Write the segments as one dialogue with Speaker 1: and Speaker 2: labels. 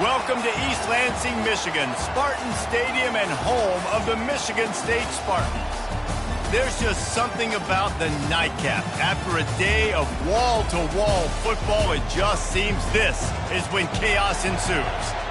Speaker 1: Welcome to East Lansing, Michigan, Spartan Stadium and home of the Michigan State Spartans. There's just something about the nightcap. After a day of wall-to-wall football, it just seems this is when chaos ensues.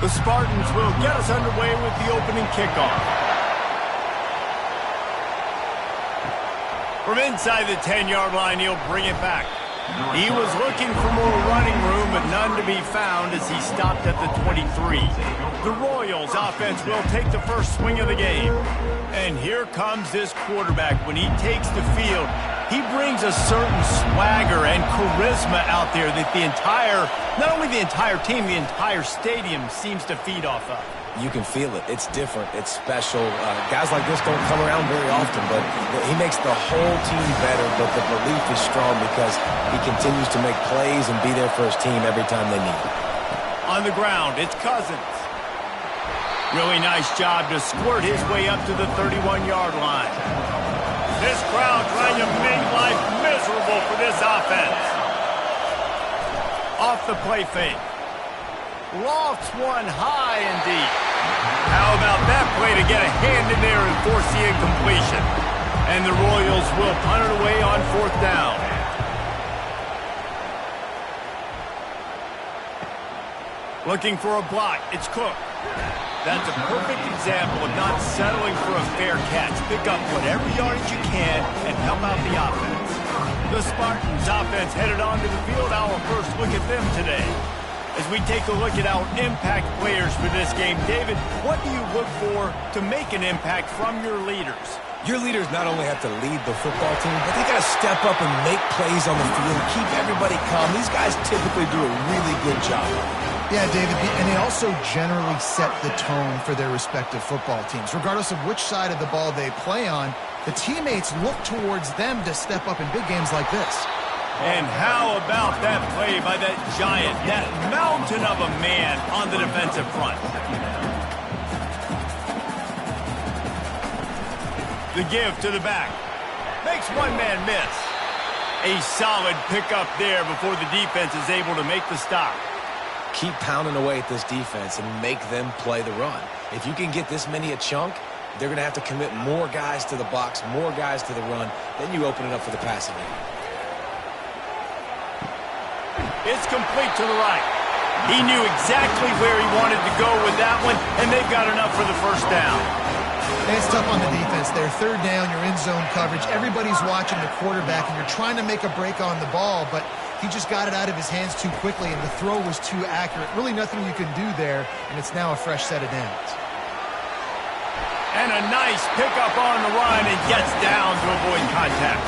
Speaker 1: The Spartans will get us underway with the opening kickoff. From inside the 10-yard line, he'll bring it back. He was looking for more running room, but none to be found as he stopped at the 23. The Royals offense will take the first swing of the game. And here comes this quarterback. When he takes the field, he brings a certain swagger and charisma out there that not only the entire team, the entire stadium seems to feed off of.
Speaker 2: You can feel it. It's different. It's special. Guys like this don't come around very often, but he makes the whole team better, but the belief is strong because he continues to make plays and be there for his team every time they need it.
Speaker 1: On the ground, it's Cousins. Really nice job to squirt his way up to the 31-yard line. This crowd trying to make life miserable for this offense. Off the play fake. Lofts one high and deep. How about that play to get a hand in there and force the incompletion? And the Royals will punt it away on 4th down. Looking for a block. It's Cook. That's a perfect example of not settling for a fair catch. Pick up whatever yardage you can and help out the offense. The Spartans offense headed onto the field. Our first look at them today. As we take a look at our impact players for this game, David, what do you look for to make an impact from your leaders?
Speaker 2: Your leaders not only have to lead the football team, but they got to step up and make plays on the field, keep everybody calm. These guys typically do a really good job.
Speaker 3: Yeah, David, and they also generally set the tone for their respective football teams. Regardless of which side of the ball they play on, the teammates look towards them to step up in big games like this.
Speaker 1: And how about that play by that giant, that mountain of a man on the defensive front? The give to the back. Makes one man miss. A solid pickup there before the defense is able to make the stop.
Speaker 2: Keep pounding away at this defense and make them play the run. If you can get this many a chunk, they're going to have to commit more guys to the box, more guys to the run. Then you open it up for the passing game.
Speaker 1: It's complete to the right. He knew exactly where he wanted to go with that one, and they've got enough for the first down.
Speaker 3: And it's tough on the defense there. 3rd down, you're in zone coverage. Everybody's watching the quarterback, and you're trying to make a break on the ball, but he just got it out of his hands too quickly, and the throw was too accurate. Really nothing you can do there, and it's now a fresh set of downs.
Speaker 1: And a nice pickup on the run and gets down to avoid contact.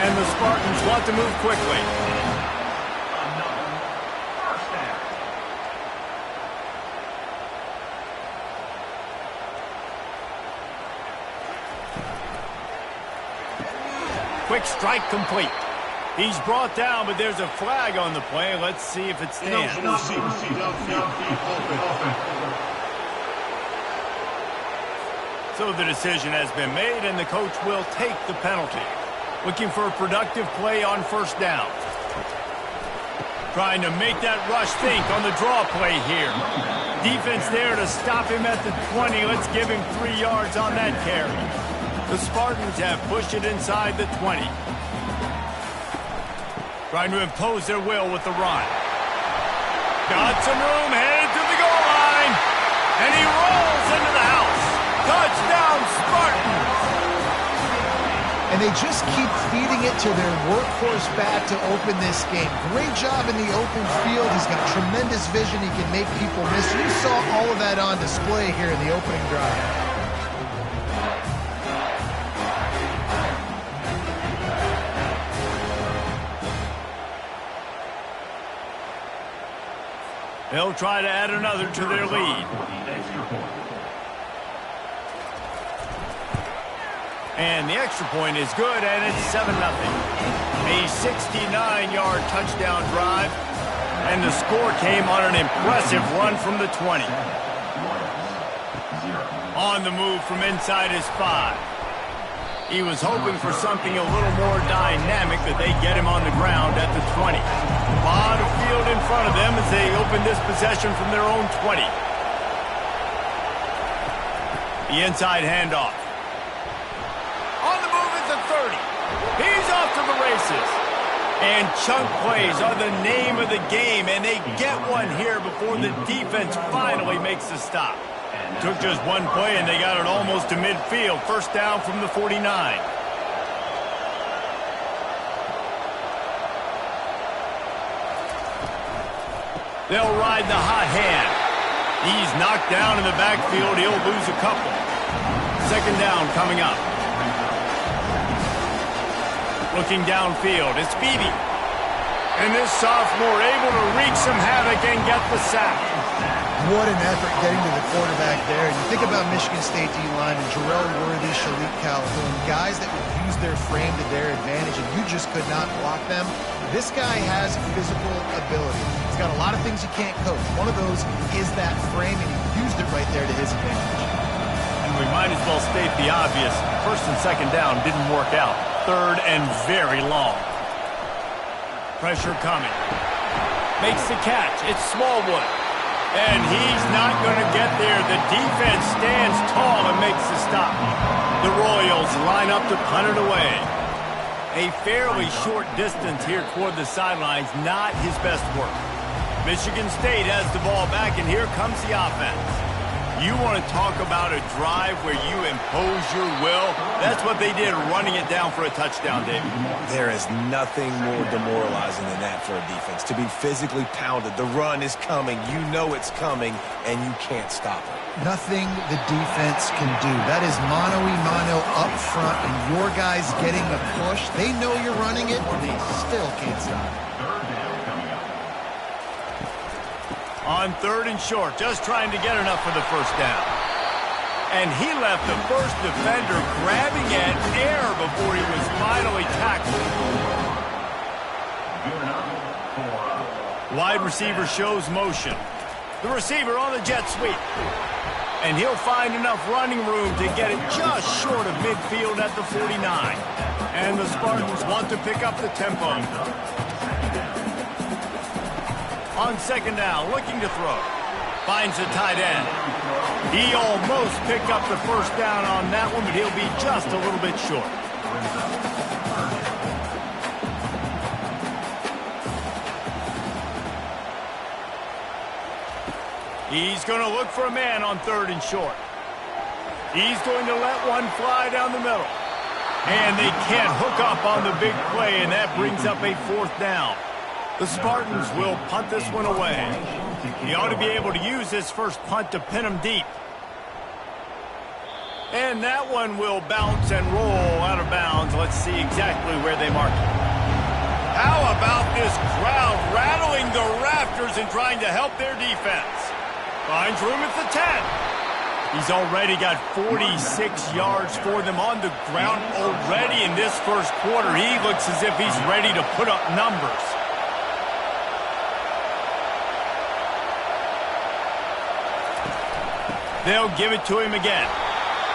Speaker 1: And the Spartans want to move quickly. Quick strike complete. He's brought down, but there's a flag on the play. Let's see if it stands. So the decision has been made, and the coach will take the penalty. Looking for a productive play on 1st down. Trying to make that rush think on the draw play here. Defense there to stop him at the 20. Let's give him 3 yards on that carry. The Spartans have pushed it inside the 20. Trying to impose their will with the run. Got some room, headed to the goal line. And he rolls into the house. Touchdown, Spartans!
Speaker 3: And they just keep feeding it to their workhorse back to open this game. Great job in the open field. He's got tremendous vision. He can make people miss. You saw all of that on display here in the opening drive.
Speaker 1: They'll try to add another to their lead. And the extra point is good, and it's 7-0. A 69-yard touchdown drive, and the score came on an impressive run from the 20. On the move from inside his 5. He was hoping for something a little more dynamic, that they get him on the ground at the 20. A lot of field in front of them as they open this possession from their own 20. The inside handoff. On the move at the 30. He's off to the races. And chunk plays are the name of the game, and they get one here before the defense finally makes the stop. Took just one play, and they got it almost to midfield. First down from the 49. They'll ride the hot hand. He's knocked down in the backfield. He'll lose a couple. Second down coming up. Looking downfield, it's Beebe. And this sophomore able to wreak some havoc and get the sack.
Speaker 3: What an effort getting to the quarterback there. You think about Michigan State D-line and Jarrell Worthy, Shalik Calhoun, guys that would use their frame to their advantage, and you just could not block them. This guy has physical ability. He's got a lot of things you can't coach. One of those is that frame, and he used it right there to his advantage.
Speaker 1: And we might as well state the obvious. First and second down didn't work out. Third and very long. Pressure coming. Makes the catch. It's Smallwood. And he's not going to get there. The defense stands tall and makes the stop. The Royals line up to punt it away. A fairly short distance here toward the sidelines, not his best work. Michigan State has the ball back, and here comes the offense. You want to talk about a drive where you impose your will? That's what they did, running it down for a touchdown, David.
Speaker 2: There is nothing more demoralizing than that for a defense. To be physically pounded, the run is coming, you know it's coming, and you can't stop it.
Speaker 3: Nothing the defense can do. That is mano-a-mano up front, and your guys getting the push. They know you're running it, and they still can't stop it.
Speaker 1: On third and short, just trying to get enough for the first down. And he left the first defender grabbing at air before he was finally tackled. Wide receiver shows motion. The receiver on the jet sweep. And he'll find enough running room to get it just short of midfield at the 49. And the Spartans want to pick up the tempo. On second down, looking to throw. Finds the tight end. He almost picked up the first down on that one, but he'll be just a little bit short. He's going to look for a man on third and short. He's going to let one fly down the middle. And they can't hook up on the big play, and that brings up a fourth down. The Spartans will punt this one away. He ought to be able to use this first punt to pin him deep. And that one will bounce and roll out of bounds. Let's see exactly where they mark it. How about this crowd rattling the rafters and trying to help their defense? Finds room at the 10. He's already got 46 yards for them on the ground already in this first quarter. He looks as if he's ready to put up numbers. They'll give it to him again.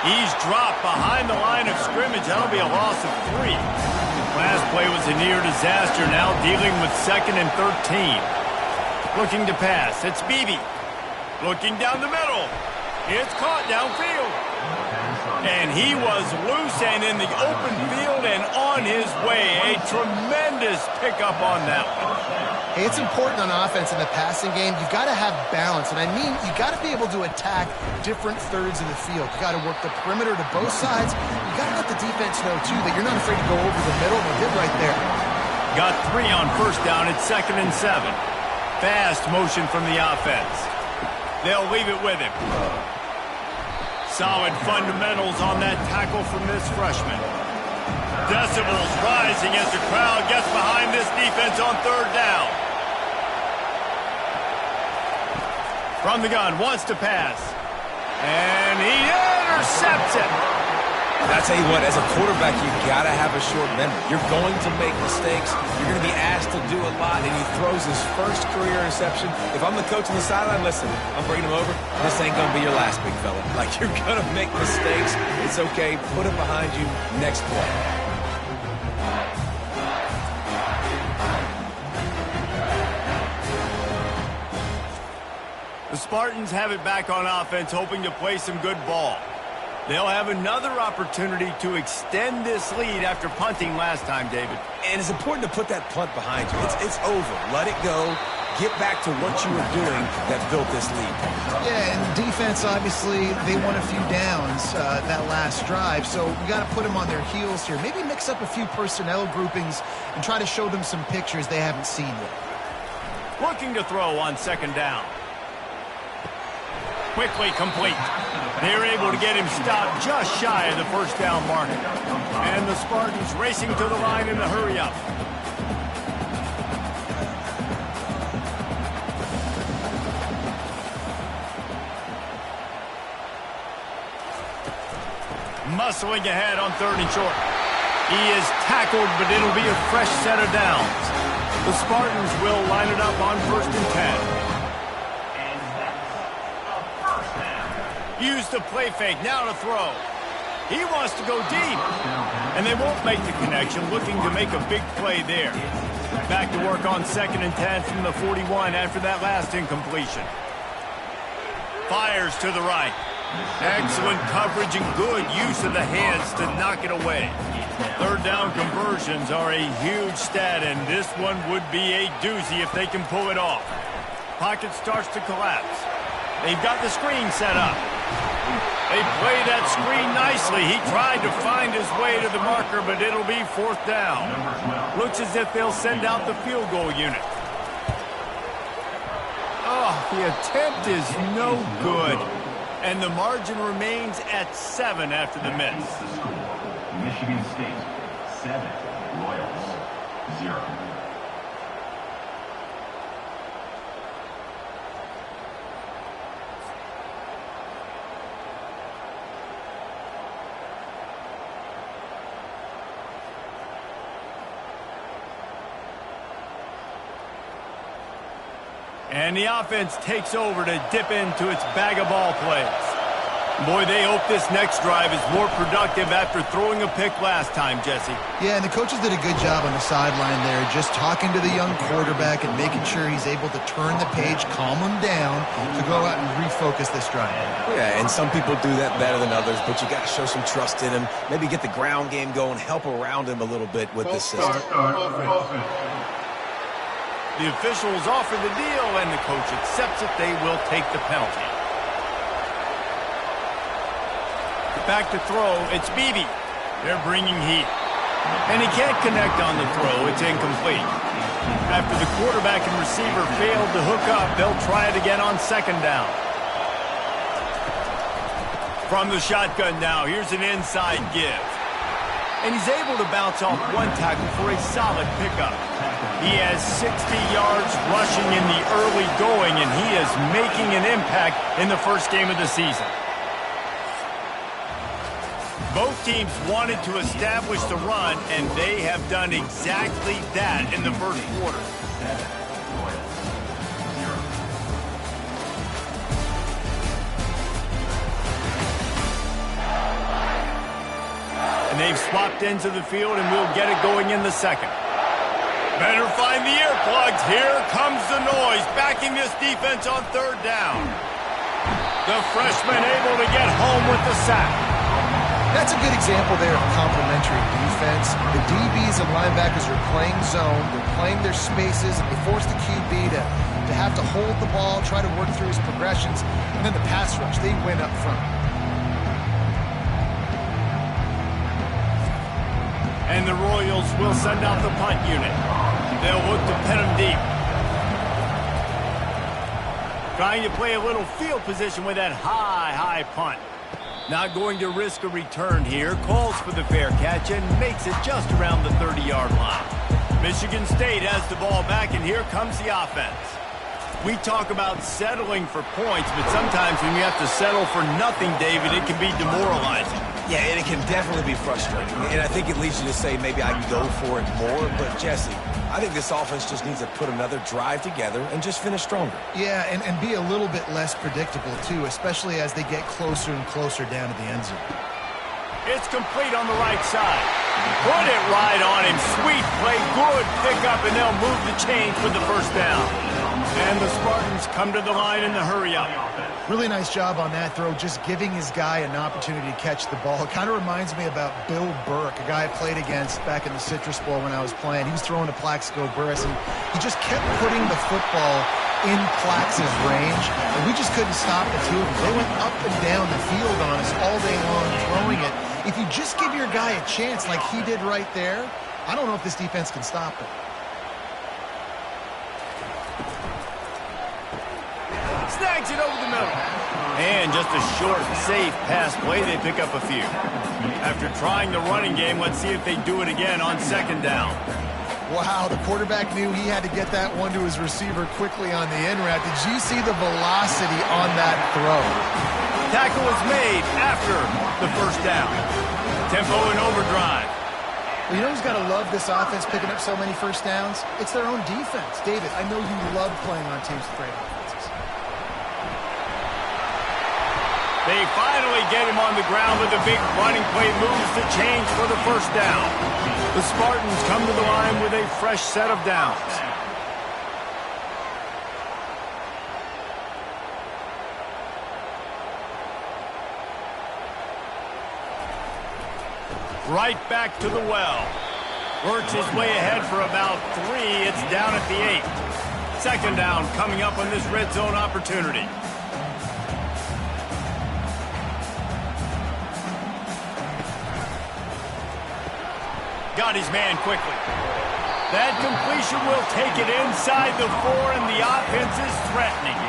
Speaker 1: He's dropped behind the line of scrimmage. That'll be a loss of 3. Last play was a near disaster. Now dealing with second and 13. Looking to pass. It's Beebe. Looking down the middle. It's caught downfield. And he was loose and in the open field and on his way. A tremendous pickup on that one.
Speaker 3: Hey, it's important on offense in the passing game. You've got to have balance. And I mean, you've got to be able to attack different thirds of the field. You've got to work the perimeter to both sides. You've got to let the defense know, too, that you're not afraid to go over the middle. They did right there.
Speaker 1: Got 3 on first down. It's second and 7. Fast motion from the offense. They'll leave it with him. Solid fundamentals on that tackle from this freshman. Decibels rising as the crowd gets behind this defense on third down. From the gun, wants to pass. And he intercepts it.
Speaker 2: I tell you what, as a quarterback, you got to have a short memory. You're going to make mistakes. You're going to be asked to do a lot, and he throws his first career interception. If I'm the coach on the sideline, listen, I'm bringing him over. This ain't going to be your last, big fella. Like, you're going to make mistakes. It's okay. Put it behind you. Next play.
Speaker 1: The Spartans have it back on offense, hoping to play some good ball. They'll have another opportunity to extend this lead after punting last time, David.
Speaker 2: And it's important to put that punt behind you. It's over. Let it go. Get back to what you were doing that built this lead.
Speaker 3: Yeah, and defense, obviously, they won a few downs that last drive, so we got to put them on their heels here. Maybe mix up a few personnel groupings and try to show them some pictures they haven't seen yet.
Speaker 1: Looking to throw on second down. Quickly complete. They're able to get him stopped just shy of the first down marker. And the Spartans racing to the line in the hurry-up. Muscling ahead on 3rd and short. He is tackled, but it'll be a fresh set of downs. The Spartans will line it up on 1st and 10. Use the play fake, now to throw. He wants to go deep. And they won't make the connection, looking to make a big play there. Back to work on 2nd and 10 from the 41 after that last incompletion. Fires to the right. Excellent coverage and good use of the hands to knock it away. 3rd down conversions are a huge stat, and this one would be a doozy if they can pull it off. Pocket starts to collapse. They've got the screen set up. They play that screen nicely. He tried to find his way to the marker, but it'll be 4th down. Looks as if they'll send out the field goal unit. Oh, the attempt is no good. And the margin remains at 7 after the miss.
Speaker 4: Michigan State, 7. Royals, 0.
Speaker 1: And the offense takes over to dip into its bag of ball plays. Boy, they hope this next drive is more productive after throwing a pick last time, Jesse.
Speaker 3: Yeah, and the coaches did a good job on the sideline there, just talking to the young quarterback and making sure he's able to turn the page, calm him down, to go out and refocus this drive.
Speaker 2: Yeah, and some people do that better than others, but you got to show some trust in him. Maybe get the ground game going, help around him a little bit with this system.
Speaker 1: The officials offer the deal, and the coach accepts it. They will take the penalty. Back to throw, it's Beebe. They're bringing heat. And he can't connect on the throw. It's incomplete. After the quarterback and receiver failed to hook up, they'll try it again on 2nd down. From the shotgun now, here's an inside give. And he's able to bounce off one tackle for a solid pickup. He has 60 yards rushing in the early going, and he is making an impact in the first game of the season. Both teams wanted to establish the run, and they have done exactly that in the first quarter. And they've swapped ends of the field, and we'll get it going in the second. Better find the earplugs. Here comes the noise, backing this defense on 3rd down. The freshman able to get home with the sack.
Speaker 3: That's a good example there of complementary defense. The DBs and linebackers are playing zone, they're playing their spaces, and they force the QB to have to hold the ball, try to work through his progressions, and then the pass rush, they win up front.
Speaker 1: And the Royals will send out the punt unit. They'll look to pin him deep. Trying to play a little field position with that high punt. Not going to risk a return here. Calls for the fair catch and makes it just around the 30-yard line. Michigan State has the ball back, and here comes the offense. We talk about settling for points, but sometimes when you have to settle for nothing, David, it can be demoralizing.
Speaker 2: Yeah, and it can definitely be frustrating. And I think it leads you to say maybe I can go for it more. But, Jesse, I think this offense just needs to put another drive together and just finish stronger.
Speaker 3: Yeah, and be a little bit less predictable, too, especially as they get closer and closer down to the end zone.
Speaker 1: It's complete on the right side. Put it right on him. Sweet play, good pickup, and they'll move the chains for the first down. And the Spartans come to the line in the hurry-up.
Speaker 3: Really nice job on that throw, just giving his guy an opportunity to catch the ball. It kind of reminds me about Bill Burke, a guy I played against back in the Citrus Bowl when I was playing. He was throwing to Plaxico Burress, and he just kept putting the football in Plax's range, and we just couldn't stop the two of them. They went up and down the field on us all day long throwing it. If you just give your guy a chance like he did right there, I don't know if this defense can stop it.
Speaker 1: Snags it over the middle. And just a short, safe pass play, they pick up a few. After trying the running game, let's see if they do it again on second down.
Speaker 3: Wow, the quarterback knew he had to get that one to his receiver quickly on the in route. Did you see the velocity on that throw?
Speaker 1: Tackle was made after the first down. Tempo in overdrive.
Speaker 3: Well, you know who's got to love this offense picking up so many first downs? It's their own defense. David, I know you love playing on teams with great offenses.
Speaker 1: They finally get him on the ground with a big running play moves the change for the first down. The Spartans come to the line with a fresh set of downs. Right back to the well. Works his way ahead for about 3. It's down at the 8. Second down coming up on this red zone opportunity. Got his man quickly. That completion will take it inside the 4, and the offense is threatening.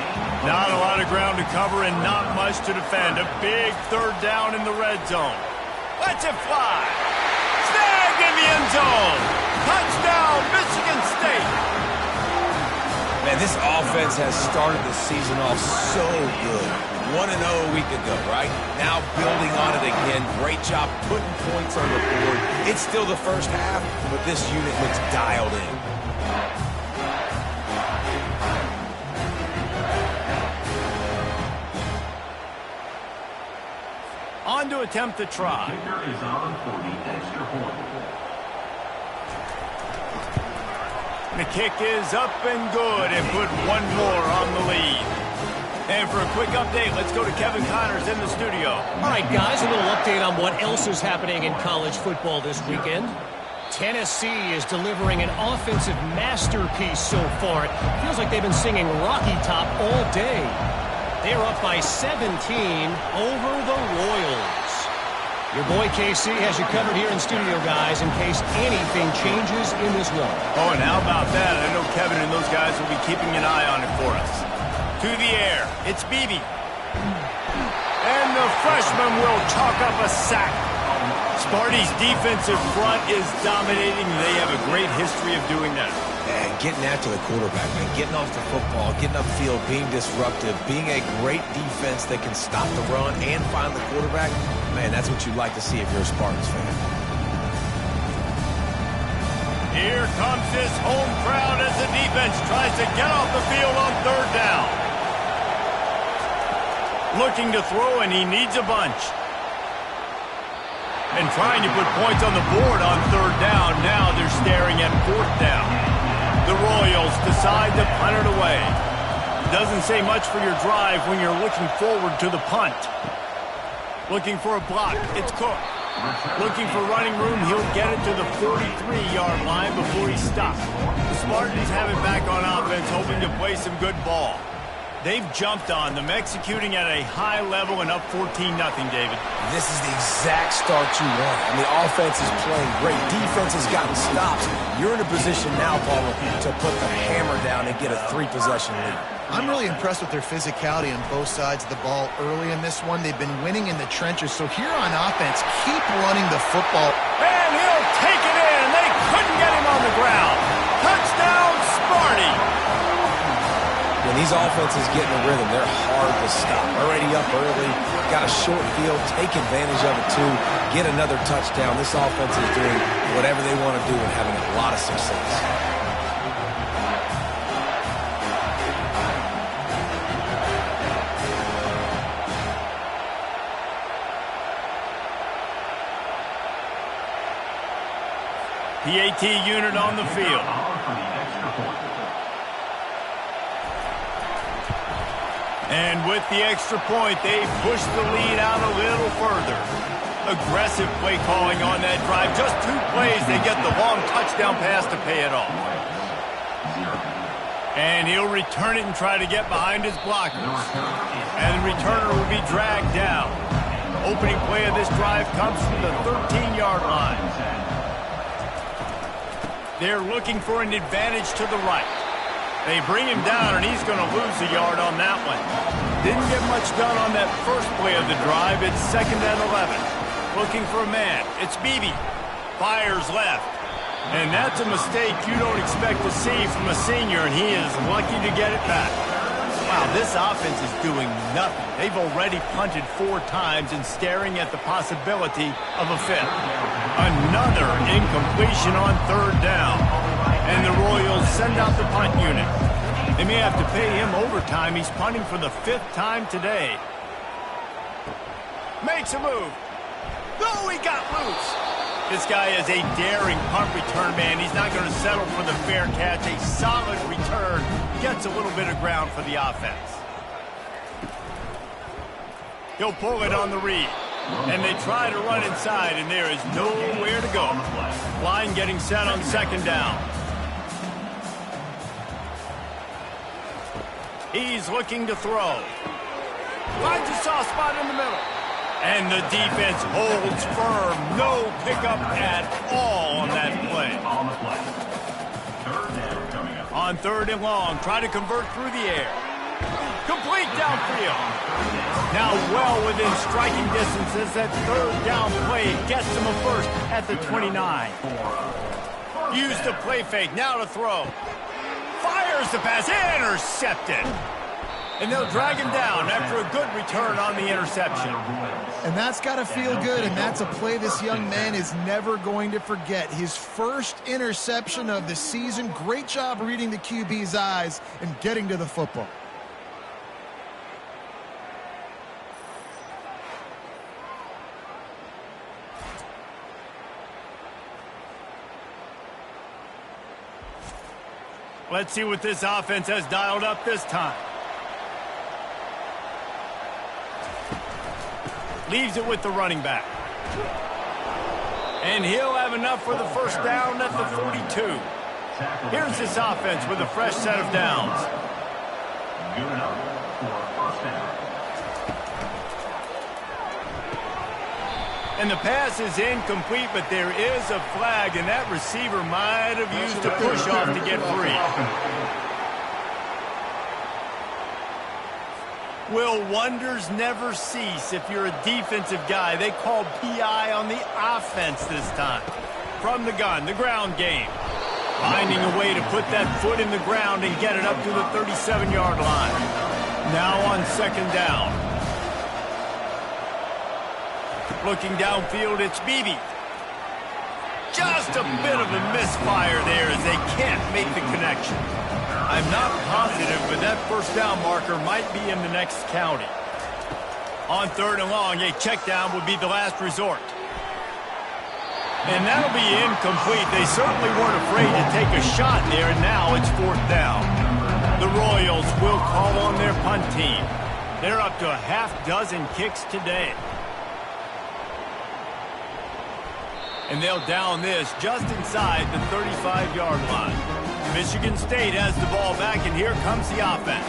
Speaker 1: Not a lot of ground to cover and not much to defend. A big third down in the red zone. Let's it fly. Snagged in the end zone. Touchdown, Michigan State.
Speaker 2: Man, this offense has started the season off so good. 1-0 a week ago, right? Now building on it again. Great job putting points on the board. It's still the first half, but this unit looks dialed in.
Speaker 1: On to attempt the try.
Speaker 4: Kicker is on for the extra point.
Speaker 1: The kick is up and good and put one more on the lead. And for a quick update, let's go to Kevin Connors in the studio.
Speaker 5: All right, guys, a little update on what else is happening in college football this weekend. Tennessee is delivering an offensive masterpiece so far. It feels like they've been singing Rocky Top all day. They're up by 17 over the Royals. Your boy KC has you covered here in studio, guys, in case anything changes in this one.
Speaker 1: Oh, and how about that? I know Kevin and those guys will be keeping an eye on it for us. To the air, it's Beebe. And the freshman will chalk up a sack. Sparty's defensive front is dominating. They have a great history of doing that.
Speaker 2: And getting after the quarterback, man, getting off the football, getting upfield, being disruptive, being a great defense that can stop the run and find the quarterback, man, that's what you'd like to see if you're a Spartans fan.
Speaker 1: Here comes this home crowd as the defense tries to get off the field on third down. Looking to throw, and he needs a bunch. And trying to put points on the board on third down. Now they're staring at fourth down. The Royals decide to punt it away. Doesn't say much for your drive when you're looking forward to the punt. Looking for a block. It's Cook. Looking for running room. He'll get it to the 43-yard line before he stops. The Spartans have it back on offense, hoping to play some good ball. They've jumped on them, executing at a high level and up 14-0, David.
Speaker 2: This is the exact start you want. And the offense is playing great. Defense has gotten stops. You're in a position now, Paul, to put the hammer down and get a 3-possession lead.
Speaker 3: I'm really impressed with their physicality on both sides of the ball early in this one. They've been winning in the trenches. So here on offense, keep running the football.
Speaker 1: And he'll take it in. They couldn't get him on the ground. Touchdown, Sparty.
Speaker 2: When these offenses get in a rhythm, they're hard to stop. Already up early, got a short field, take advantage of it too, get another touchdown. This offense is doing whatever they want to do and having a lot of success.
Speaker 1: PAT unit on the field. And with the extra point, they push the lead out a little further. Aggressive play calling on that drive. Just 2 plays, they get the long touchdown pass to pay it off. And he'll return it and try to get behind his blockers. And the returner will be dragged down. Opening play of this drive comes from the 13-yard line. They're looking for an advantage to the right. They bring him down, and he's going to lose a yard on that one. Didn't get much done on that first play of the drive. It's 2nd and 11. Looking for a man. It's Beebe. Fires left. And that's a mistake you don't expect to see from a senior, and he is lucky to get it back. Wow, this offense is doing nothing. They've already punted 4 times and staring at the possibility of a 5th. Another incompletion on 3rd down. And the Royals send out the punt unit. They may have to pay him overtime. He's punting for the 5th time today. Makes a move. No, he got loose. This guy is a daring punt return man. He's not going to settle for the fair catch. A solid return. Gets a little bit of ground for the offense. He'll pull it on the read. And they try to run inside, and there is nowhere to go. Line getting set on 2nd down. He's looking to throw. Finds a soft spot in the middle. And the defense holds firm. No pickup at all on that play. On 3rd and long, try to convert through the air. Complete downfield. Now well within striking distance as that 3rd down play gets him a first at the 29. Use the play fake, now to throw. Fires the pass, intercepted. And they'll drag him down after a good return on the interception.
Speaker 3: And that's got to feel good, and that's a play this young man is never going to forget. His first interception of the season. Great job reading the QB's eyes and getting to the football.
Speaker 1: Let's see what this offense has dialed up this time. Leaves it with the running back. And he'll have enough for the first down at the 42. Here's this offense with a fresh set of downs.
Speaker 4: Good enough for a first down.
Speaker 1: And the pass is incomplete, but there is a flag, and that receiver might have used a push-off to get free. Will wonders never cease if you're a defensive guy? They called PI on the offense this time. From the gun, the ground game. Finding a way to put that foot in the ground and get it up to the 37-yard line. Now on 2nd down. Looking downfield, it's Beebe. Just a bit of a misfire there as they can't make the connection. I'm not positive, but that first down marker might be in the next county. On 3rd and long, a check down would be the last resort. And that'll be incomplete. They certainly weren't afraid to take a shot there, and now it's 4th down. The Royals will call on their punt team. They're up to a half-dozen kicks today. And they'll down this just inside the 35-yard line. Michigan State has the ball back, and here comes the offense.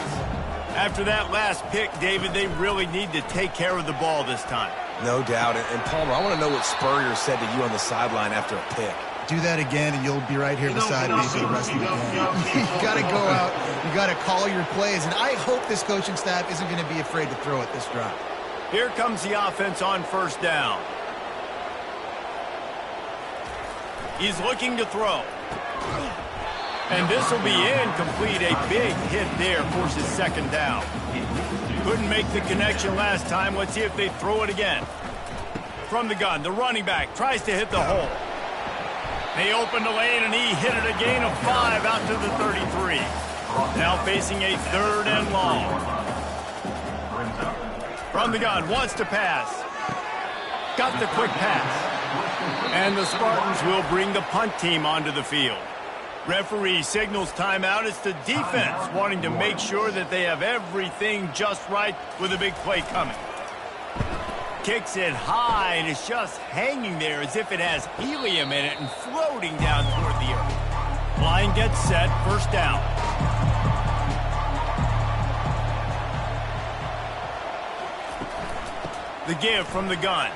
Speaker 1: After that last pick, David, they really need to take care of the ball this time.
Speaker 2: No doubt. And Palmer, I want to know what Spurrier said to you on the sideline after a pick.
Speaker 3: Do that again, and you'll be right here beside me for the rest of the game. You got to go out. You got to call your plays, and I hope this coaching staff isn't going to be afraid to throw it this drive.
Speaker 1: Here comes the offense on 1st down. He's looking to throw. And this will be incomplete. A big hit there forces 2nd down. Couldn't make the connection last time. Let's see if they throw it again. From the gun, the running back tries to hit the hole. They open the lane, and he hit it a gain of 5 out to the 33. Now facing a 3rd and long. From the gun, wants to pass. Got the quick pass. And the Spartans will bring the punt team onto the field. Referee signals timeout. It's the defense wanting to make sure that they have everything just right with a big play coming. Kicks it high, and it's just hanging there as if it has helium in it and floating down toward the earth. Line gets set, first down. The give from the gun.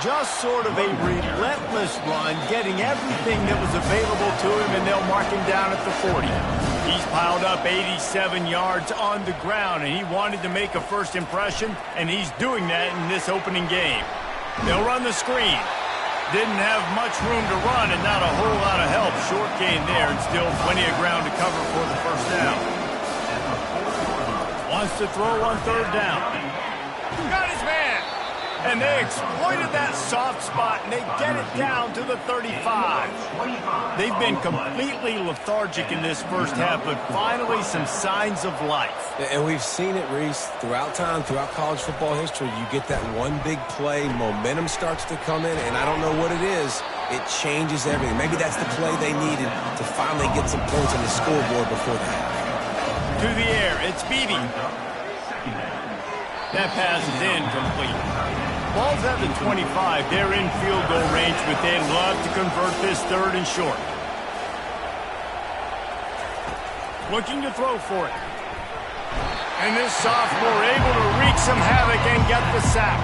Speaker 1: Just sort of a relentless run, getting everything that was available to him, and they'll mark him down at the 40. He's piled up 87 yards on the ground, and he wanted to make a first impression, and he's doing that in this opening game. They'll run the screen. Didn't have much room to run and not a whole lot of help. Short gain there, and still plenty of ground to cover for the first down. Wants to throw on third down. Got his man. And they exploited that soft spot, and they get it down to the 35. They've been completely lethargic in this first half, but finally some signs of life.
Speaker 2: And we've seen it, Reese, throughout time, throughout college football history. You get that one big play, momentum starts to come in, and I don't know what it is. It changes everything. Maybe that's the play they needed to finally get some points on the scoreboard before the half.
Speaker 1: To the air, it's Beebe. That pass is incomplete. Ball's at the 25. They're in field goal range, but they'd love to convert this third and short. Looking to throw for it. And this sophomore able to wreak some havoc and get the sack.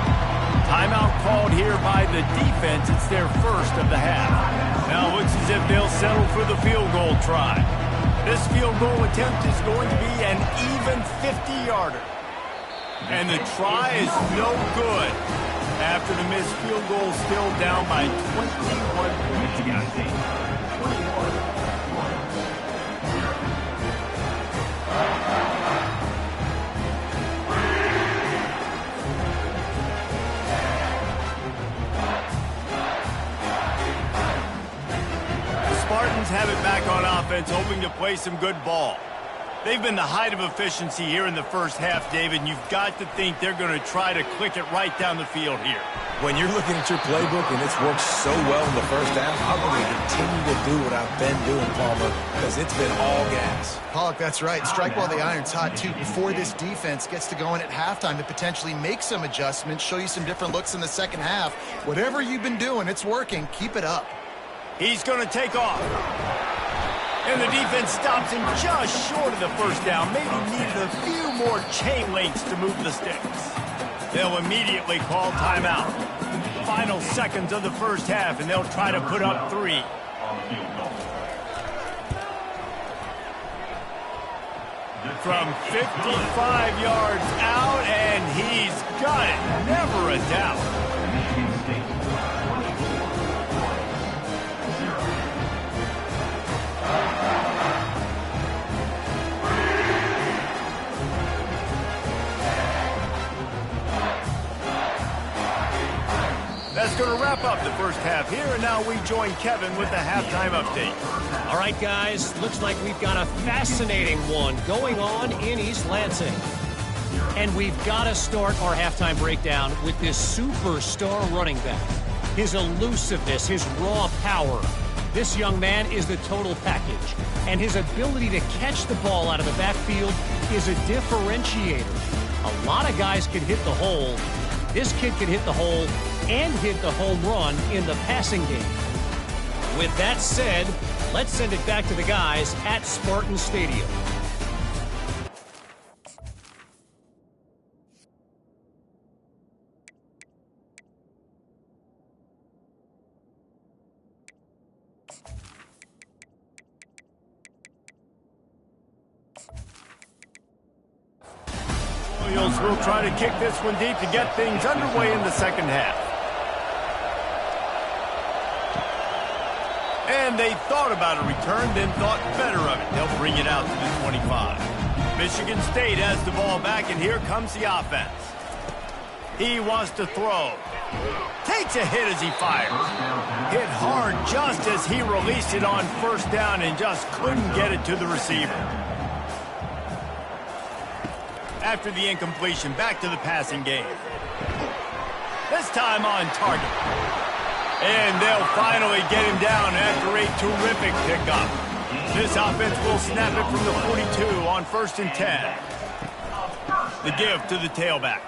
Speaker 1: Timeout called here by the defense. It's their first of the half. Now it looks as if they'll settle for the field goal try. This field goal attempt is going to be an even 50-yarder. And the try is no good. After the missed field goal, still down by 21 points. The Spartans have it back on offense, hoping to play some good ball. They've been the height of efficiency here in the first half, David, and you've got to think they're going to try to click it right down the field here.
Speaker 2: When you're looking at your playbook and it's worked so well in the first half, I'm going to continue to do what I've been doing, Palmer, because it's been all gas.
Speaker 3: Pollock, that's right. Strike while the iron's hot, too, before this defense gets to going at halftime to potentially make some adjustments, show you some different looks in the second half. Whatever you've been doing, it's working. Keep it up.
Speaker 1: He's going to take off. And the defense stops him just short of the first down. Maybe needed a few more chain links to move the sticks. They'll immediately call timeout. Final seconds of the first half, and they'll try to put up 3. From 55 yards out, and he's got it. Never a doubt. That's going to wrap up the first half here, and now we join Kevin with the halftime update.
Speaker 5: All right, guys, looks like we've got a fascinating one going on in East Lansing. And we've got to start our halftime breakdown with this superstar running back. His elusiveness, his raw power. This young man is the total package, and his ability to catch the ball out of the backfield is a differentiator. A lot of guys can hit the hole. This kid can hit the hole and hit the home run in the passing game. With that said, let's send it back to the guys at Spartan Stadium.
Speaker 1: Royals will try to kick this one deep to get things underway in the second half. And they thought about a return, then thought better of it. They'll bring it out to the 25. Michigan State has the ball back, and here comes the offense. He wants to throw. Takes a hit as he fires. Hit hard just as he released it on first down and just couldn't get it to the receiver. After the incompletion, back to the passing game. This time on target. And they'll finally get him down after a terrific pickup. This offense will snap it from the 42 on 1st and 10. The give to the tailback.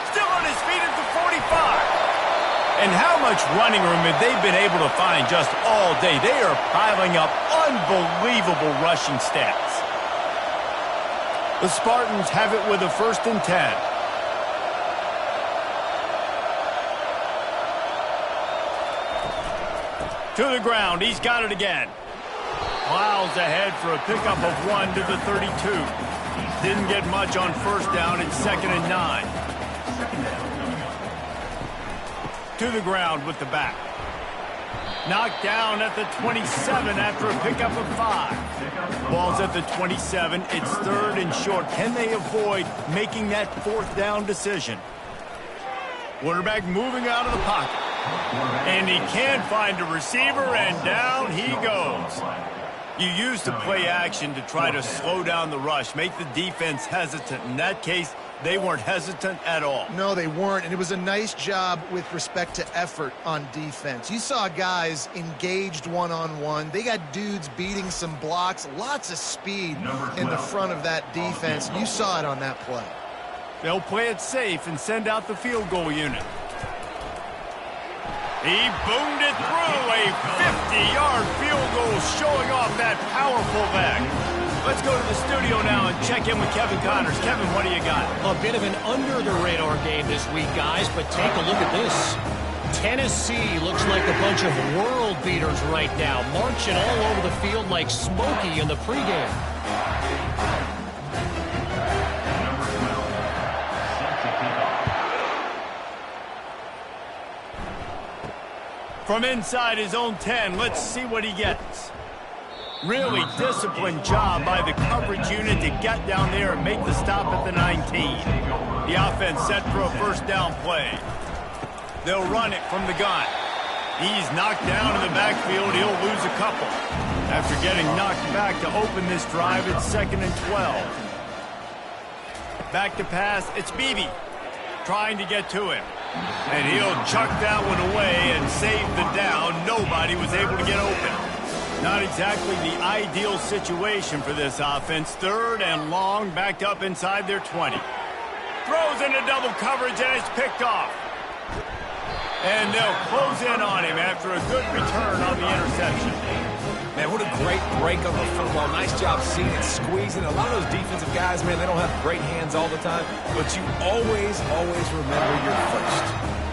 Speaker 1: Still on his feet at the 45. And how much running room have they been able to find just all day? They are piling up unbelievable rushing stats. The Spartans have it with a 1st and 10. To the ground. He's got it again. Plows ahead for a pickup of 1 to the 32. Didn't get much on 1st down. It's 2nd and 9. To the ground with the back. Knocked down at the 27 after a pickup of 5. Ball's at the 27. It's 3rd and short. Can they avoid making that 4th down decision? Quarterback moving out of the pocket. And he can't find a receiver, and down he goes. You used to play action to try to slow down the rush, make the defense hesitant. In that case, they weren't hesitant at all.
Speaker 3: No, they weren't, and it was a nice job with respect to effort on defense. You saw guys engaged one-on-one. They got dudes beating some blocks, lots of speed in the front of that defense. You saw it on that play.
Speaker 1: They'll play it safe and send out the field goal unit. He boomed it through, a 50-yard field goal showing off that powerful leg. Let's go to the studio now and check in with Kevin Connors. Kevin, what do you got?
Speaker 5: A bit of an under-the-radar game this week, guys, but take a look at this. Tennessee looks like a bunch of world beaters right now, marching all over the field like Smokey in the pregame.
Speaker 1: From inside his own 10, let's see what he gets. Really disciplined job by the coverage unit to get down there and make the stop at the 19. The offense set for a 1st down play. They'll run it from the gun. He's knocked down in the backfield. He'll lose a couple. After getting knocked back to open this drive, it's 2nd and 12. Back to pass, it's Beebe trying to get to him. And he'll chuck that one away and save the down. Nobody was able to get open. Not exactly the ideal situation for this offense. 3rd and long, backed up inside their 20. Throws into double coverage, and it's picked off. And they'll close in on him after a good return on the interception.
Speaker 2: Man, what a great break of the football. Nice job seeing it, squeezing. A lot of those defensive guys, man, they don't have great hands all the time, but you always remember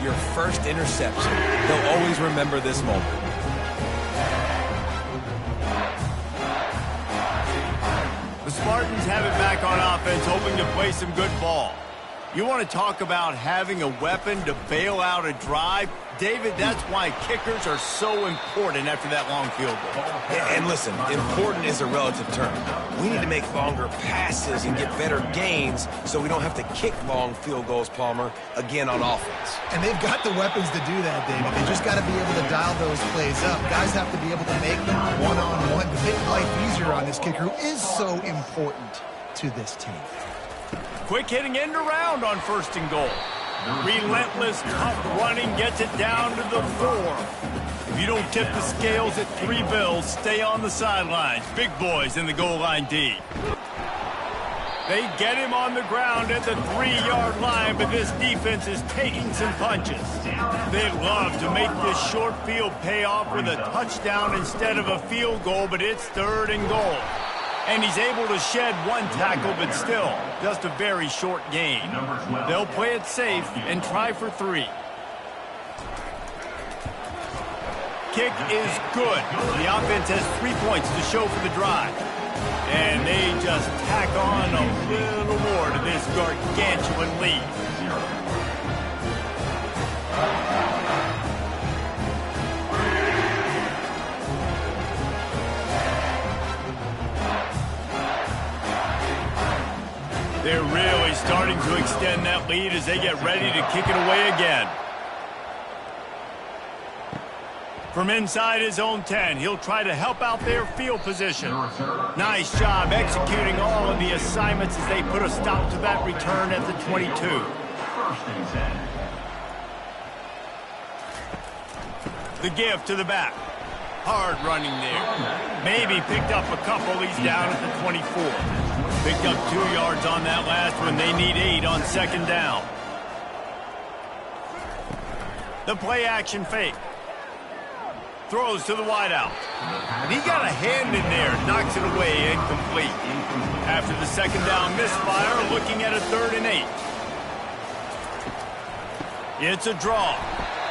Speaker 2: your first interception. They'll always remember this moment.
Speaker 1: The Spartans have it back on offense, hoping to play some good ball. You want to talk about having a weapon to bail out a drive? David, that's why kickers are so important after that long field goal.
Speaker 2: And listen, important is a relative term. We need to make longer passes and get better gains so we don't have to kick long field goals, Palmer, again on offense.
Speaker 3: And they've got the weapons to do that, David. They just got to be able to dial those plays up. Guys have to be able to make them one-on-one to make life easier on this kicker who is so important to this team.
Speaker 1: Quick hitting end around on 1st and goal. Relentless, tough running gets it down to the 4. If you don't tip the scales at 3 bills, stay on the sidelines. Big boys in the goal line D. They get him on the ground at the 3-yard line, but this defense is taking some punches. They love to make this short field pay off with a touchdown instead of a field goal, but it's 3rd and goal. And he's able to shed 1 tackle, but still, just a very short gain. They'll play it safe and try for 3. Kick is good. The offense has 3 points to show for the drive. And they just tack on a little more to this gargantuan lead. They're really starting to extend that lead as they get ready to kick it away again. From inside his own 10, he'll try to help out their field position. Nice job executing all of the assignments as they put a stop to that return at the 22. The give to the back. Hard running there. Maybe picked up a couple. He's down at the 24. Picked up 2 yards on that last one. They need 8 on second down. The play action fake. Throws to the wideout. And he got a hand in there. Knocks it away, incomplete. After the second down misfire, looking at a 3rd and 8. It's a draw.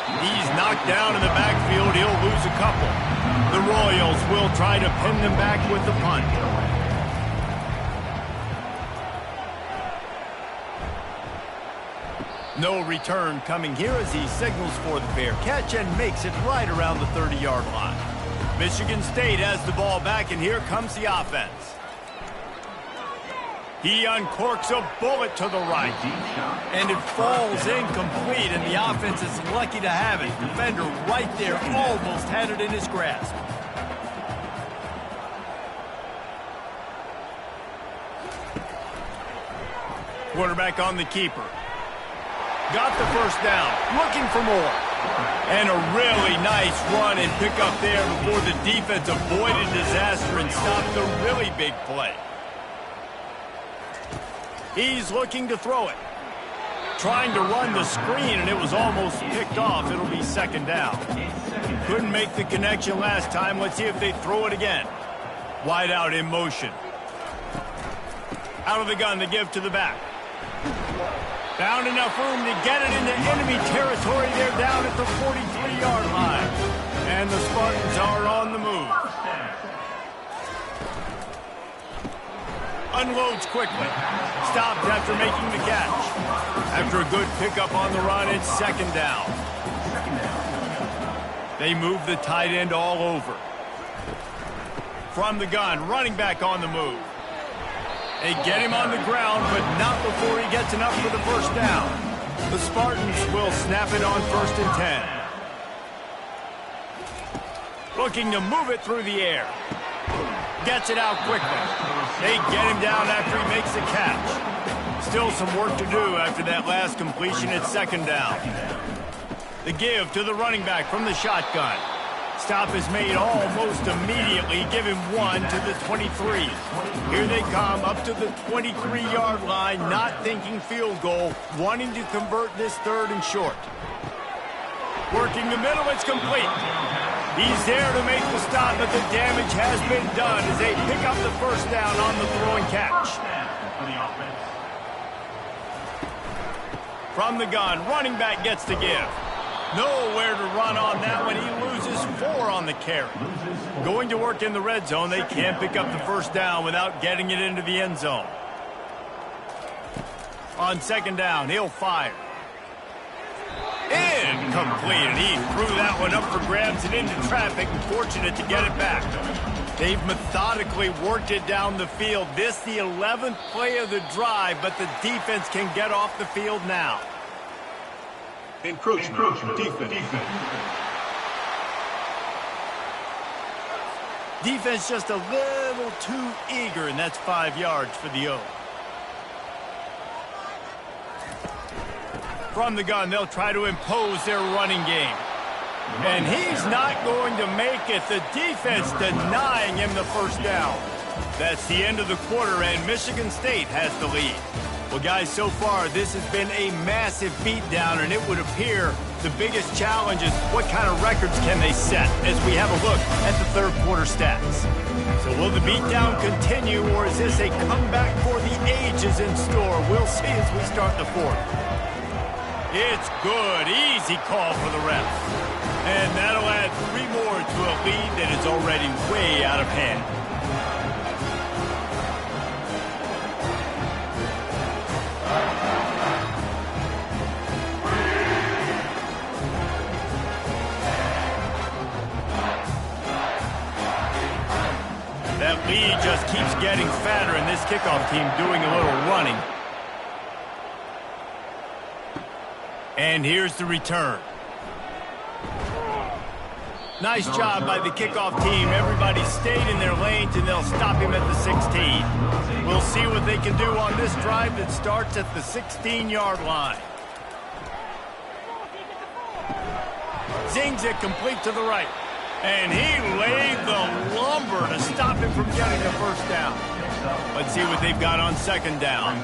Speaker 1: He's knocked down in the backfield. He'll lose a couple. The Royals will try to pin them back with the punt. No return coming here as he signals for the fair catch and makes it right around the 30-yard line. Michigan State has the ball back, and here comes the offense. He uncorks a bullet to the right, and it falls incomplete, and the offense is lucky to have it. Defender right there almost had it in his grasp. Quarterback on the keeper. Got the first down, looking for more. And a really nice run and pick up there before the defense avoided disaster and stopped the really big play. He's looking to throw it. Trying to run the screen, and it was almost picked off. It'll be second down. Couldn't make the connection last time. Let's see if they throw it again. Wide out in motion. Out of the gun, the give to the back. Found enough room to get it into enemy territory. They're down at the 43-yard line. And the Spartans are on the move. Unloads quickly. Stopped after making the catch. After a good pickup on the run, it's second down. They move the tight end all over. From the gun, running back on the move. They get him on the ground, but not before he gets enough for the first down. The Spartans will snap it on 1st and 10. Looking to move it through the air. Gets it out quickly. They get him down after he makes the catch. Still some work to do after that last completion at second down. The give to the running back from the shotgun. Stop is made almost immediately. Give him 1 to the 23. Here they come up to the 23-yard line, not thinking field goal, wanting to convert this 3rd and short. Working the middle, it's complete. He's there to make the stop, but the damage has been done as they pick up the first down on the throw and catch. From the gun, running back gets the give. Nowhere to run on that one. He loses 4 on the carry. Going to work in the red zone. They can't pick up the first down without getting it into the end zone. On second down, he'll fire. Incomplete, and he threw that one up for grabs and into traffic, and fortunate to get it back. They've methodically worked it down the field. This the 11th play of the drive, but the defense can get off the field now.
Speaker 4: Encroachment. Defense.
Speaker 1: Defense just a little too eager, and that's 5 yards for the O. From the gun, they'll try to impose their running game. And he's not going to make it. The defense denying him the first down. That's the end of the quarter, and Michigan State has the lead. Well, guys, so far, this has been a massive beatdown, and it would appear the biggest challenge is what kind of records can they set as we have a look at the third quarter stats. So will the beatdown continue, or is this a comeback for the ages in store? We'll see as we start the fourth. It's good. Easy call for the ref. And that'll add 3 more to a lead that is already way out of hand. That lead just keeps getting fatter, and this kickoff team doing a little running. And here's the return. Nice job by the kickoff team. Everybody stayed in their lanes, and they'll stop him at the 16. We'll see what they can do on this drive that starts at the 16-yard line. Zings it complete to the right. And he laid the lumber to stop him from getting the first down. Let's see what they've got on second down.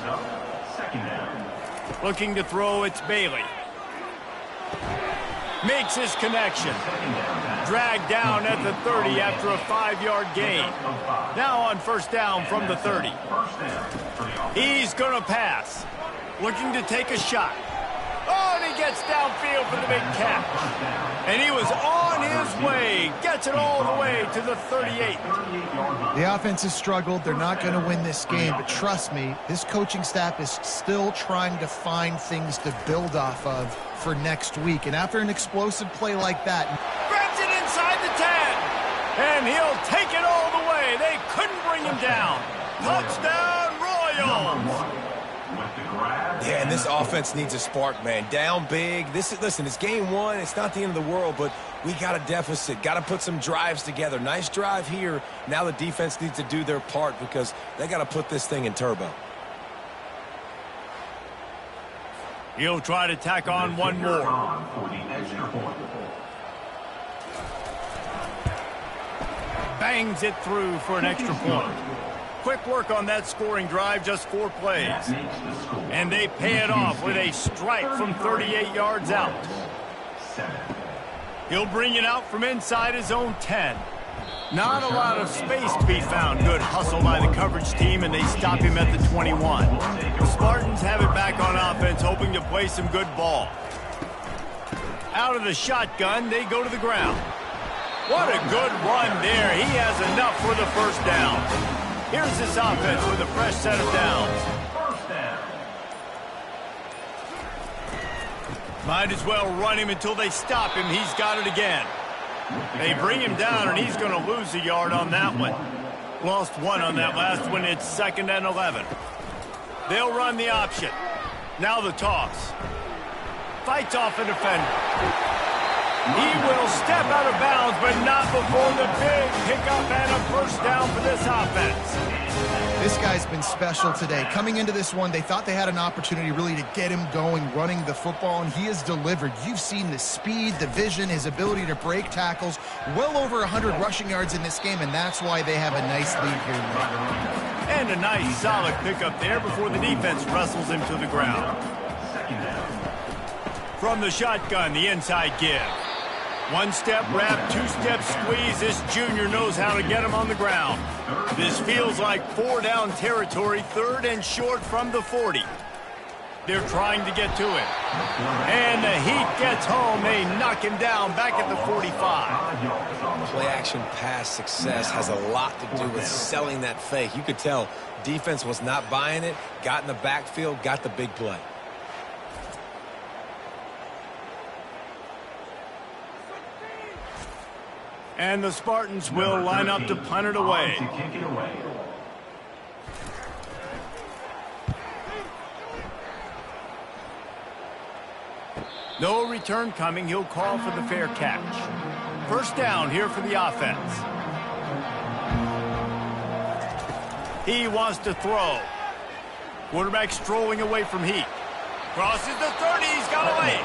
Speaker 1: Looking to throw, it's Bailey. Makes his connection. Dragged down at the 30 after a 5-yard gain. Now on first down from the 30. He's going to pass. Looking to take a shot. Oh, and he gets downfield for the big catch. And he was on his way. Gets it all the way to the 38.
Speaker 3: The offense has struggled. They're not going to win this game. But trust me, this coaching staff is still trying to find things to build off of for next week. And after an explosive play like that,
Speaker 1: Grabs it inside the 10. And he'll take it all the way. They couldn't bring him down. Touchdown, Royals.
Speaker 2: Yeah, and this offense needs a spark, man. Down big. Listen, it's game one. It's not the end of the world, but we got a deficit. Got to put some drives together. Nice drive here. Now the defense needs to do their part because they got to put this thing in turbo.
Speaker 1: He'll try to tack on one more. Bangs it through for an extra point. Quick work on that scoring drive, just 4 plays. And they pay it off with a strike from 38 yards out. He'll bring it out from inside his own 10. Not a lot of space to be found. Good hustle by the coverage team, and they stop him at the 21. The Spartans have it back on offense, hoping to play some good ball. Out of the shotgun, they go to the ground. What a good run there. He has enough for the first down. Here's this offense with a fresh set of downs. Might as well run him until they stop him. He's got it again. They bring him down, and he's going to lose a yard on that one. Lost 1 on that last one. It's 2nd and 11. They'll run the option. Now the toss. Fights off a defender. He will step out of bounds, but not before the big pickup and a first down for this offense.
Speaker 3: this guy's been special today. Coming into this one, they thought they had an opportunity really to get him going, running the football, and he has delivered. You've seen the speed, the vision, his ability to break tackles. Well over 100 rushing yards in this game, and that's why they have a nice lead here.
Speaker 1: And a nice solid pickup there before the defense wrestles him to the ground. From the shotgun, the inside give. One-step wrap, two-step squeeze. This junior knows how to get him on the ground. This feels like 4-down territory, 3rd and short from the 40. They're trying to get to it. And the heat gets home. They knock him down back at the 45.
Speaker 2: Play-action pass success has a lot to do with selling that fake. You could tell defense was not buying it, got in the backfield, got the big play.
Speaker 1: And the Spartans will line up to punt it away. No return coming. He'll call for the fair catch. First down here for the offense. He wants to throw. Quarterback strolling away from heat. Crosses the 30. He's got away.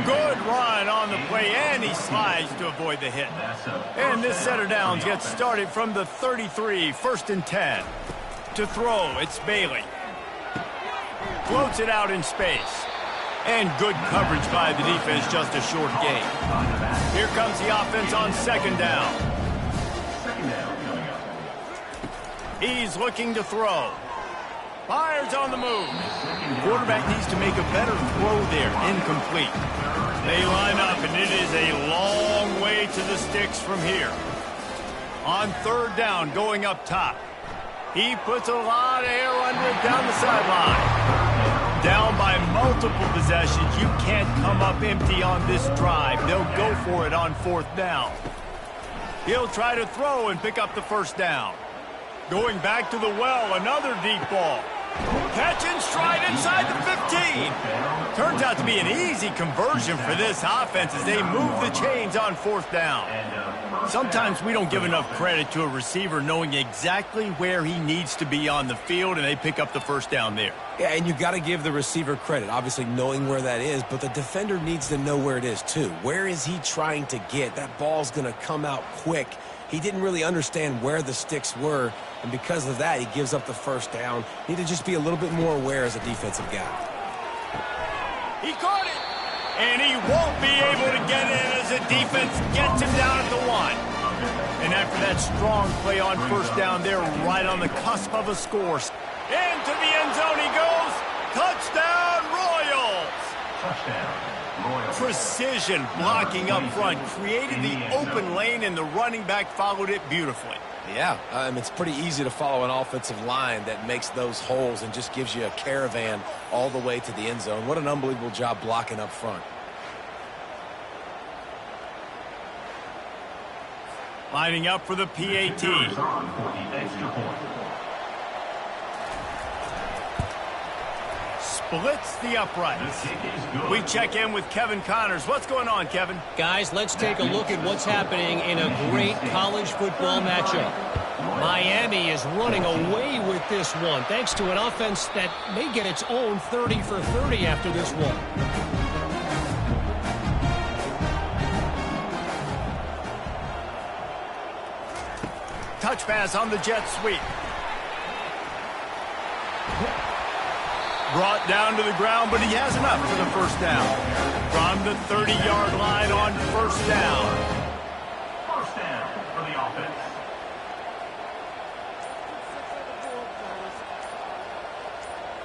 Speaker 1: Good run on the play, and he slides to avoid the hit. And this set of downs gets started from the 33, 1st and 10. To throw, it's Bailey. Floats it out in space. And good coverage by the defense, just a short gain. Here comes the offense on 2nd down. He's looking to throw. Fires on the move. Quarterback needs to make a better throw there. Incomplete. They line up, and it is a long way to the sticks from here. On 3rd down, going up top. He puts a lot of air under it down the sideline. Down by multiple possessions. You can't come up empty on this drive. They'll go for it on 4th down. He'll try to throw and pick up the first down. Going back to the well, another deep ball. Catch and stride inside the 15. Turns out to be an easy conversion for this offense as they move the chains on 4th down. Sometimes we don't give enough credit to a receiver knowing exactly where he needs to be on the field, and they pick up the first down there.
Speaker 2: Yeah, and you got to give the receiver credit, obviously knowing where that is, but the defender needs to know where it is too. Where is he trying to get? That ball's going to come out quick. He didn't really understand where the sticks were, and because of that, he gives up the first down. Need to just be a little bit more aware as a defensive guy.
Speaker 1: He caught it, and he won't be able to get in as the defense gets him down at the 1. And after that strong play on first down, they're right on the cusp of a score. Into the end zone he goes. Touchdown, Royals!
Speaker 4: Touchdown, Royals.
Speaker 1: Precision blocking up front created the open lane, and the running back followed it beautifully.
Speaker 2: Yeah, it's pretty easy to follow an offensive line that makes those holes and just gives you a caravan all the way to the end zone. What an unbelievable job blocking up front.
Speaker 1: Lining up for the PAT.
Speaker 4: On for the extra point.
Speaker 1: Splits the uprights.
Speaker 4: The kick is good.
Speaker 1: We check in with Kevin Connors. What's going on, Kevin?
Speaker 5: Guys, let's take a look at what's happening in a great college football matchup. Miami is running away with this one, thanks to an offense that may get its own 30 for 30 after this one.
Speaker 1: Touch pass on the jet sweep. Brought down to the ground, but he has enough for the first down. From the 30-yard line on first down.
Speaker 4: First down for the offense.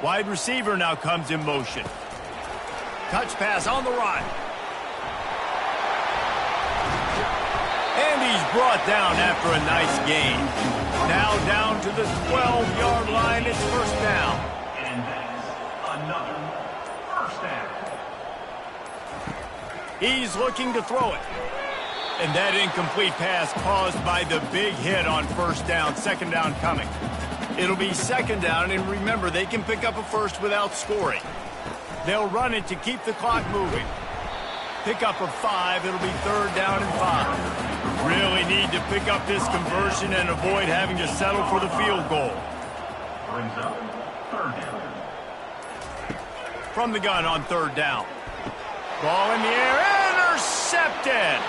Speaker 1: Wide receiver now comes in motion. Touch pass on the run. And he's brought down after a nice gain. Now down to the 12-yard line. It's first down.
Speaker 4: And that's another first down.
Speaker 1: He's looking to throw it. And that incomplete pass caused by the big hit on first down. Second down coming. It'll be second down, and remember, they can pick up a first without scoring. They'll run it to keep the clock moving. Pick up of 5. It'll be third down and 5. Really need to pick up this conversion and avoid having to settle for the field goal.
Speaker 4: Brings up third down.
Speaker 1: From the gun on third down. Ball in the air, intercepted!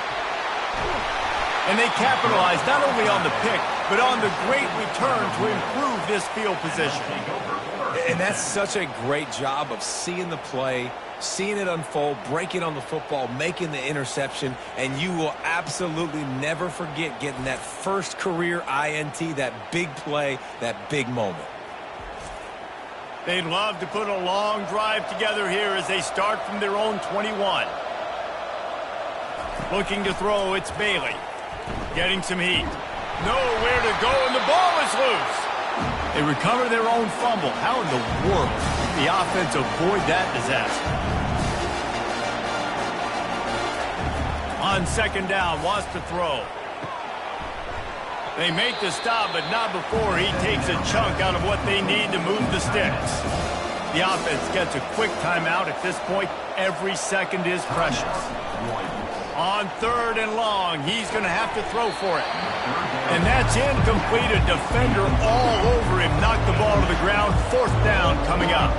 Speaker 1: And they capitalized not only on the pick, but on the great return to improve this field position.
Speaker 2: And that's such a great job of seeing the play, seeing it unfold, breaking on the football, making the interception, and you will absolutely never forget getting that first career INT, that big play, that big moment.
Speaker 1: They'd love to put a long drive together here as they start from their own 21. Looking to throw, it's Bailey. Getting some heat. Nowhere to go, and the ball is loose. They recover their own fumble. How in the world did the offense avoid that disaster? On second down, wants to throw. They make the stop, but not before he takes a chunk out of what they need to move the sticks. The offense gets a quick timeout. At this point, every second is precious. On third and long, he's going to have to throw for it. And that's incomplete. A defender all over him. Knocked the ball to the ground. Fourth down coming up.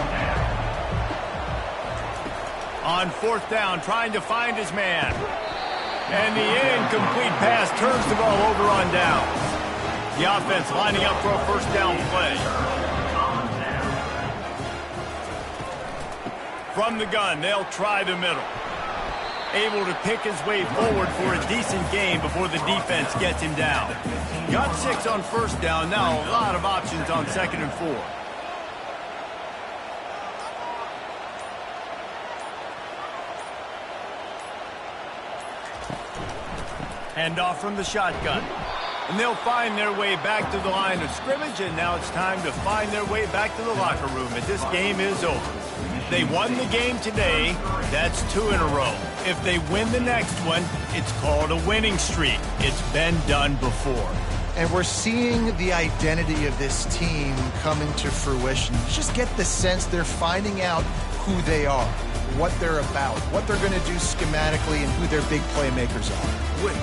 Speaker 1: On fourth down, trying to find his man. And the incomplete pass turns the ball over on downs. The offense lining up for a first down play. From the gun, they'll try the middle. Able to pick his way forward for a decent gain before the defense gets him down. Got 6 on first down. Now a lot of options on second and 4. Handoff from the shotgun. And they'll find their way back to the line of scrimmage, and now it's time to find their way back to the locker room as this game is over. They won the game today. That's 2 in a row. If they win the next one, it's called a winning streak. It's been done before.
Speaker 3: And we're seeing the identity of this team come into fruition. You just get the sense they're finding out who they are. what they're about, what they're going to do schematically, and who their big playmakers are.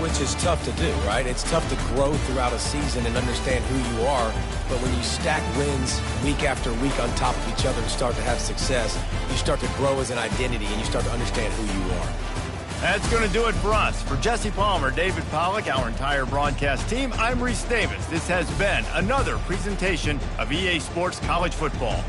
Speaker 2: Which is tough to do, right? It's tough to grow throughout a season and understand who you are, but when you stack wins week after week on top of each other and start to have success, you start to grow as an identity and you start to understand who you are.
Speaker 1: That's going to do it for us. For Jesse Palmer, David Pollack, our entire broadcast team, I'm Reese Davis. This has been another presentation of EA Sports College Football.